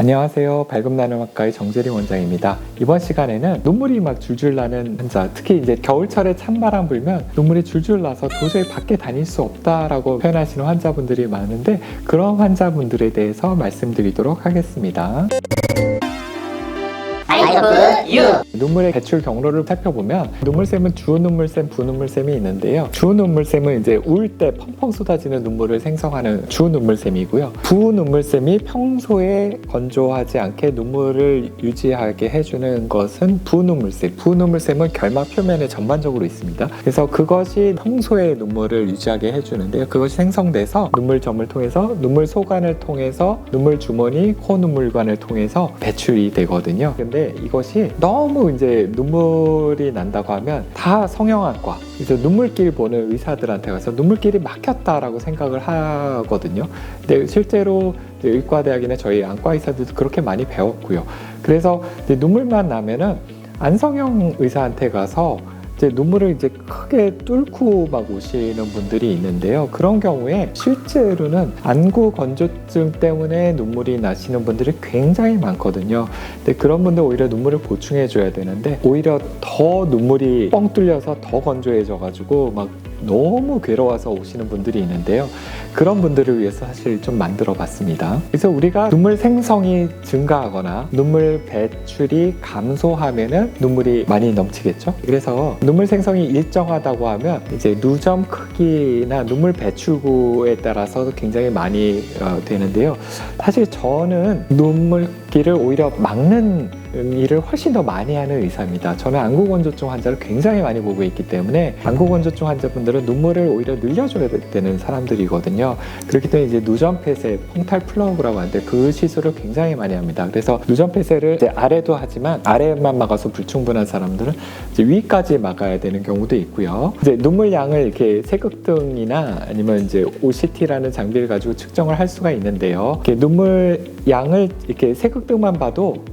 안녕하세요. 밝음 나눔학과의 정재림 원장입니다. 이번 시간에는 눈물이 막 줄줄 나는 환자, 특히 이제 겨울철에 찬바람 불면 눈물이 줄줄 나서 도저히 밖에 다닐 수 없다라고 표현하시는 환자분들이 많은데, 그런 환자분들에 대해서 말씀드리도록 하겠습니다. 눈물의 배출 경로를 살펴보면 눈물샘은 주 눈물샘, 부 눈물샘이 있는데요. 주 눈물샘은 이제 울 때 펑펑 쏟아지는 눈물을 생성하는 주 눈물샘이고요. 부 눈물샘이 평소에 건조하지 않게 눈물을 유지하게 해주는 것은 부 눈물샘. 부 눈물샘은 결막 표면에 전반적으로 있습니다. 그래서 그것이 평소에 눈물을 유지하게 해주는데요. 그것이 생성돼서 눈물점을 통해서 눈물 소관을 통해서 눈물 주머니, 코 눈물관을 통해서 배출이 되거든요. 근데 이것이 너무 이제 눈물이 난다고 하면 다 성형외과, 그래서 눈물길 보는 의사들한테 가서 눈물길이 막혔다라고 생각을 하거든요. 근데 실제로 의과대학이나 저희 안과 의사들도 그렇게 많이 배웠고요. 그래서 이제 눈물만 나면은 안성형 의사한테 가서 이제 눈물을 이제 크게 뚫고 막 오시는 분들이 있는데요. 그런 경우에 실제로는 안구 건조증 때문에 눈물이 나시는 분들이 굉장히 많거든요. 근데 그런 분들 오히려 눈물을 보충해 줘야 되는데 오히려 더 눈물이 뻥 뚫려서 더 건조해져 가지고 막 너무 괴로워서 오시는 분들이 있는데요. 그런 분들을 위해서 사실 좀 만들어 봤습니다. 그래서 우리가 눈물 생성이 증가하거나 눈물 배출이 감소하면은 눈물이 많이 넘치겠죠. 그래서 눈물 생성이 일정하다고 하면 이제 누점 크기나 눈물 배출구에 따라서 굉장히 많이 되는데요. 사실 저는 눈물길을 오히려 막는 일을 훨씬 더 많이 하는 의사입니다. 저는 안구건조증 환자를 굉장히 많이 보고 있기 때문에 안구건조증 환자분들은 눈물을 오히려 늘려줘야 되는 사람들이거든요. 그렇기 때문에 이제 누전 폐쇄, 퐁탈 플러그라고 하는데 그 시술을 굉장히 많이 합니다. 그래서 누전 폐쇄를 이제 아래도 하지만 아래만 막아서 불충분한 사람들은 이제 위까지 막아야 되는 경우도 있고요. 이제 눈물 양을 이렇게 색극등이나 아니면 이제 OCT라는 장비를 가지고 측정을 할 수가 있는데요. 이렇게 눈물 양을 이렇게 색극등만 봐도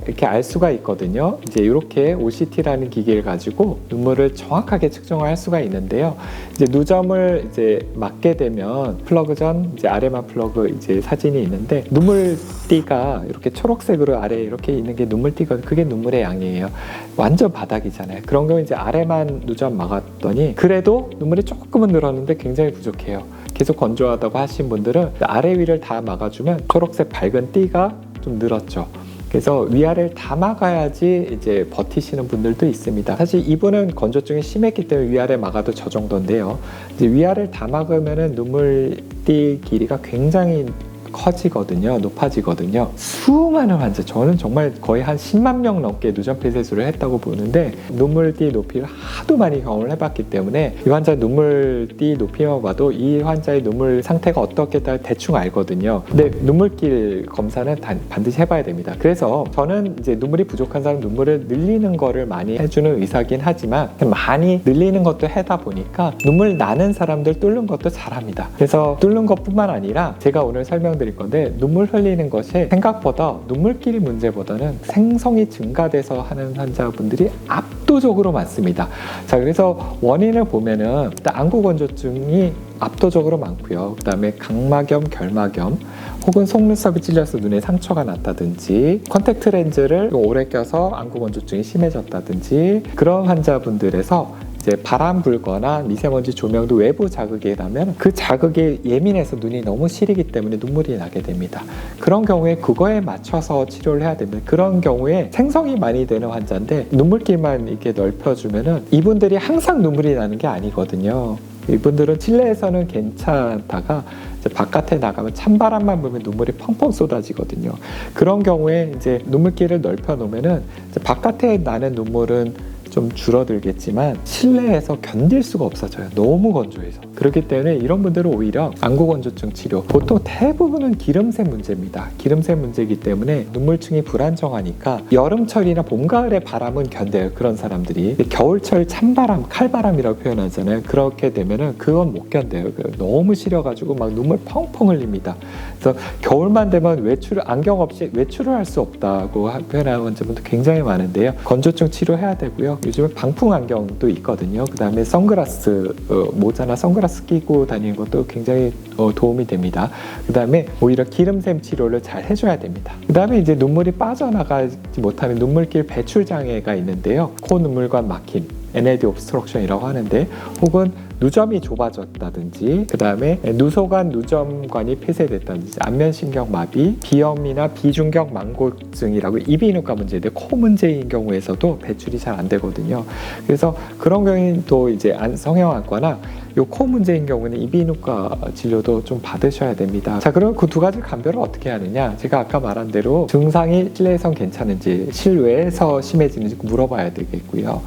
이렇게 알 수가 있거든요. 이제 이렇게 OCT라는 기기를 가지고 눈물을 정확하게 측정을 할 수가 있는데요. 이제 누점을 이제 맞게 되면 플러그 전 이제 아래만 플러그 이제 사진이 있는데 눈물띠가 이렇게 초록색으로 아래 이렇게 있는 게 눈물띠거든요. 그게 눈물의 양이에요. 완전 바닥이잖아요. 그런 경우 이제 아래만 누점 막았더니 그래도 눈물이 조금은 늘었는데 굉장히 부족해요. 계속 건조하다고 하신 분들은 아래 위를 다 막아주면 초록색 밝은 띠가 좀 늘었죠. 그래서 위아래를 다 막아야지 이제 버티시는 분들도 있습니다. 사실 이분은 건조증이 심했기 때문에 위아래 막아도 저 정도인데요. 이제 위아래를 다 막으면은 눈물띠 길이가 굉장히 커지거든요. 높아지거든요. 수많은 환자, 저는 정말 거의 한 10만 명 넘게 누전 폐쇄술을 했다고 보는데 눈물띠 높이를 하도 많이 경험을 해봤기 때문에 이 환자 눈물띠 높이만 봐도 이 환자의 눈물 상태가 어떻겠다 대충 알거든요. 근데 눈물길 검사는 반드시 해봐야 됩니다. 그래서 저는 이제 눈물이 부족한 사람 눈물을 늘리는 거를 많이 해주는 의사긴 하지만 많이 늘리는 것도 하다 보니까 눈물 나는 사람들 뚫는 것도 잘합니다. 그래서 뚫는 것뿐만 아니라 제가 오늘 설명드릴 건데 눈물 흘리는 것이 생각보다 눈물길 문제보다는 생성이 증가돼서 하는 환자분들이 압도적으로 많습니다. 자, 그래서 원인을 보면은 일단 안구건조증이 압도적으로 많고요. 그 다음에 각막염, 결막염, 혹은 속눈썹이 찔려서 눈에 상처가 났다든지 컨택트 렌즈를 오래 껴서 안구건조증이 심해졌다든지 그런 환자분들에서 이제 바람 불거나 미세먼지 조명도 외부 자극이라면 그 자극에 예민해서 눈이 너무 시리기 때문에 눈물이 나게 됩니다. 그런 경우에 그거에 맞춰서 치료를 해야 됩니다. 그런 경우에 생성이 많이 되는 환자인데 눈물길만 이렇게 넓혀주면은 이분들이 항상 눈물이 나는 게 아니거든요. 이분들은 실내에서는 괜찮다가 이제 바깥에 나가면 찬바람만 불면 눈물이 펑펑 쏟아지거든요. 그런 경우에 이제 눈물길을 넓혀 놓으면은 이제 바깥에 나는 눈물은 좀 줄어들겠지만 실내에서 견딜 수가 없어져요. 너무 건조해서. 그렇기 때문에 이런 분들은 오히려 안구건조증 치료, 보통 대부분은 기름새 문제입니다. 기름새 문제이기 때문에 눈물층이 불안정하니까 여름철이나 봄, 가을의 바람은 견뎌요. 그런 사람들이. 겨울철 찬바람, 칼바람이라고 표현하잖아요. 그렇게 되면은 그건 못 견뎌요. 너무 시려가지고 막 눈물 펑펑 흘립니다. 그래서 겨울만 되면 안경 없이 외출을 할 수 없다고 표현하는 환자분도 굉장히 많은데요. 건조증 치료해야 되고요. 요즘에 방풍 안경도 있거든요. 그 다음에 선글라스, 모자나 선글라스 끼고 다니는 것도 굉장히 도움이 됩니다. 그 다음에 오히려 기름샘 치료를 잘 해줘야 됩니다. 그 다음에 이제 눈물이 빠져나가지 못하면 눈물길 배출 장애가 있는데요. 코 눈물관 막힘, NAD 옵스트럭션이라고 하는데, 혹은 누점이 좁아졌다든지, 그 다음에 누소관 누점관이 폐쇄됐다든지, 안면신경 마비, 비염이나 비중격 망고증이라고 이비인후과 문제인데 코 문제인 경우에서도 배출이 잘 안 되거든요. 그래서 그런 경우에는 또 이제 성형외과나 요 코 문제인 경우는 이비인후과 진료도 좀 받으셔야 됩니다. 자, 그럼 그 두 가지 감별을 어떻게 하느냐? 제가 아까 말한 대로 증상이 실내에선 괜찮은지, 실외에서 심해지는지 물어봐야 되겠고요.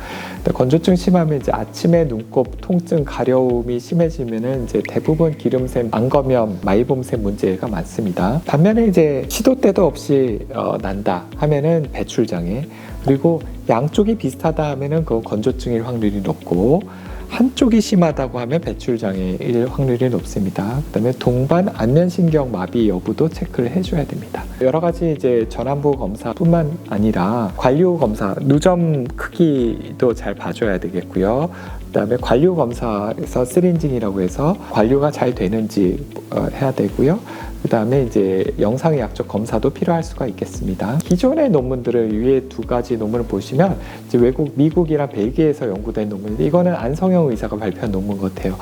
건조증 심하면 이제 아침에 눈곱, 통증, 가려움이 심해지면은 이제 대부분 기름샘, 안검염, 마이봄샘 문제가 많습니다. 반면에 이제 시도 때도 없이 난다 하면은 배출 장애, 그리고 양쪽이 비슷하다 하면은 그 건조증일 확률이 높고, 한쪽이 심하다고 하면 배출장애일 확률이 높습니다. 그다음에 동반 안면신경 마비 여부도 체크를 해줘야 됩니다. 여러 가지 이제 전환부 검사뿐만 아니라 관료 검사, 누점 크기도 잘 봐줘야 되겠고요. 그다음에 관료 검사에서 시린징이라고 해서 관료가 잘 되는지 해야 되고요. 그 다음에 이제 영상의학적 검사도 필요할 수가 있겠습니다. 기존의 논문들을 위에 두 가지 논문을 보시면 이제 미국이랑 벨기에에서 연구된 논문인데, 이거는 안성형 의사가 발표한 논문 같아요.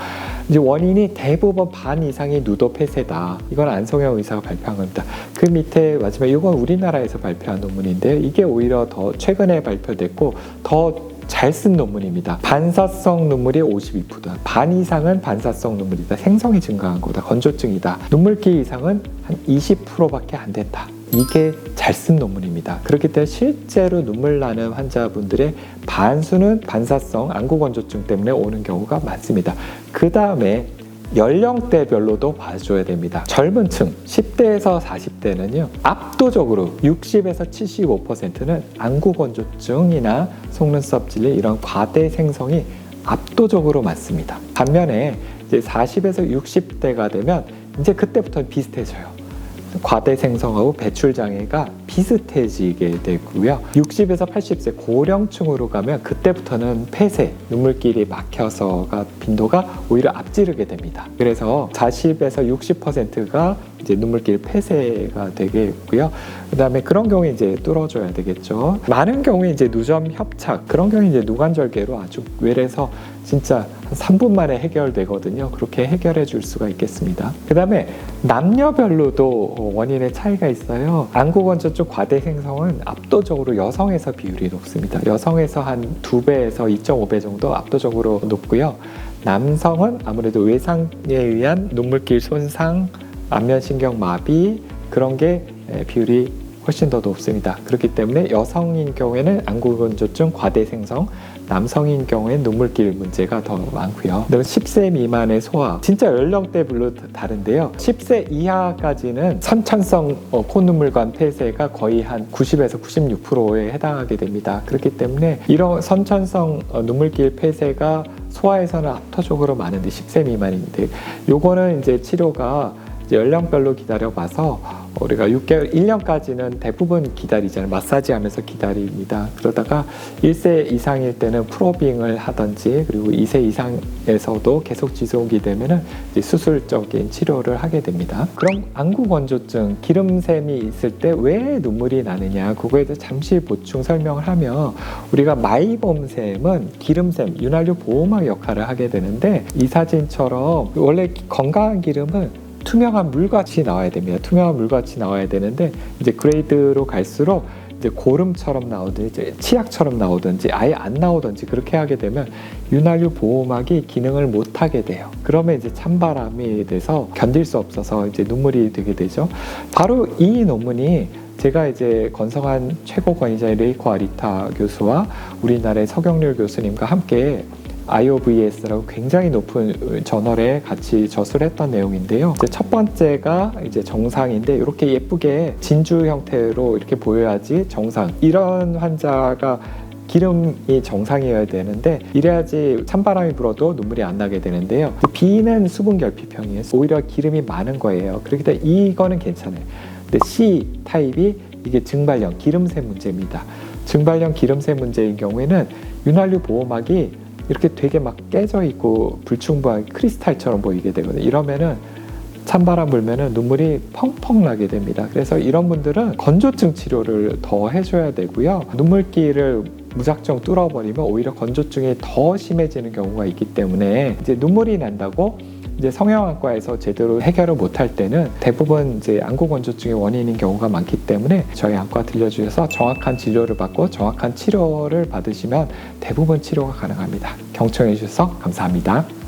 이제 원인이 대부분 반 이상이 누도 폐쇄다. 이건 안성형 의사가 발표한 겁니다. 그 밑에 마지막 이건 우리나라에서 발표한 논문인데, 이게 오히려 더 최근에 발표됐고 더 잘 쓴 논문입니다. 반사성 눈물이 52%다. 반 이상은 반사성 눈물이다. 생성이 증가한 거다. 건조증이다. 눈물기 이상은 한 20%밖에 안 된다. 이게 잘 쓴 논문입니다. 그렇기 때문에 실제로 눈물 나는 환자분들의 반수는 반사성 안구건조증 때문에 오는 경우가 많습니다. 그 다음에 연령대별로도 봐줘야 됩니다. 젊은 층 10대에서 40대는요 압도적으로 60에서 75%는 안구건조증이나 속눈썹 질린 이런 과대 생성이 압도적으로 많습니다. 반면에 이제 40에서 60대가 되면 이제 그때부터는 비슷해져요. 과대 생성하고 배출 장애가 비슷해지게 되고요. 60에서 80세 고령층으로 가면 그때부터는 폐쇄, 눈물길이 막혀서가 빈도가 오히려 앞지르게 됩니다. 그래서 40에서 60%가 이제 눈물길 폐쇄가 되겠고요. 그 다음에 그런 경우에 이제 뚫어줘야 되겠죠. 많은 경우에 이제 누점 협착, 그런 경우에 이제 누관절개로 아주 외래서 진짜 한 3분 만에 해결되거든요. 그렇게 해결해 줄 수가 있겠습니다. 그 다음에 남녀별로도 원인의 차이가 있어요. 안구건조증 과대 생성은 압도적으로 여성에서 비율이 높습니다. 여성에서 한 2배에서 2.5배 정도 압도적으로 높고요. 남성은 아무래도 외상에 의한 눈물길 손상, 안면신경 마비, 그런 게 비율이 훨씬 더 높습니다. 그렇기 때문에 여성인 경우에는 안구건조증 과대 생성, 남성인 경우에는 눈물길 문제가 더 많고요. 그다음에 10세 미만의 소아, 진짜 연령대별로 다른데요. 10세 이하까지는 선천성 콧눈물관 폐쇄가 거의 한 90에서 96%에 해당하게 됩니다. 그렇기 때문에 이런 선천성 눈물길 폐쇄가 소아에서는 압도적으로 많은데 10세 미만인데, 요거는 이제 치료가 이제 연령별로 기다려봐서 우리가 6개월, 1년까지는 대부분 기다리잖아요. 마사지 하면서 기다립니다. 그러다가 1세 이상일 때는 프로빙을 하든지, 그리고 2세 이상에서도 계속 지속이 되면은 이제 수술적인 치료를 하게 됩니다. 그럼 안구건조증, 기름샘이 있을 때 왜 눈물이 나느냐, 그거에 대해서 잠시 보충 설명을 하면, 우리가 마이봄샘은 기름샘, 윤활유 보호막 역할을 하게 되는데, 이 사진처럼 원래 건강한 기름은 투명한 물같이 나와야 됩니다. 투명한 물같이 나와야 되는데, 이제 그레이드로 갈수록 이제 고름처럼 나오든지 치약처럼 나오든지 아예 안 나오든지 그렇게 하게 되면 윤활유 보호막이 기능을 못 하게 돼요. 그러면 이제 찬바람이 돼서 견딜 수 없어서 이제 눈물이 되게 되죠. 바로 이 논문이 제가 이제 건성한 최고 권위자인 레이코 아리타 교수와 우리나라의 서경률 교수님과 함께 IOVS라고 굉장히 높은 저널에 같이 저술했던 내용인데요. 이제 첫 번째가 이제 정상인데, 이렇게 예쁘게 진주 형태로 이렇게 보여야지 정상. 이런 환자가 기름이 정상이어야 되는데 이래야지 찬바람이 불어도 눈물이 안 나게 되는데요. B는 수분 결핍형이에요. 오히려 기름이 많은 거예요. 그렇기 때문에 이거는 괜찮아요. 근데 C 타입이 이게 증발형 기름새 문제입니다. 증발형 기름새 문제인 경우에는 윤활유 보호막이 이렇게 되게 막 깨져 있고 불충분하게 크리스탈처럼 보이게 되거든요. 이러면은 찬바람 불면은 눈물이 펑펑 나게 됩니다. 그래서 이런 분들은 건조증 치료를 더 해줘야 되고요. 눈물기를 무작정 뚫어버리면 오히려 건조증이 더 심해지는 경우가 있기 때문에 이제 눈물이 난다고 이제 성형외과에서 제대로 해결을 못할 때는 대부분 이제 안구 건조증의 원인인 경우가 많기 때문에 저희 안과 들려주셔서 정확한 진료를 받고 정확한 치료를 받으시면 대부분 치료가 가능합니다. 경청해 주셔서 감사합니다.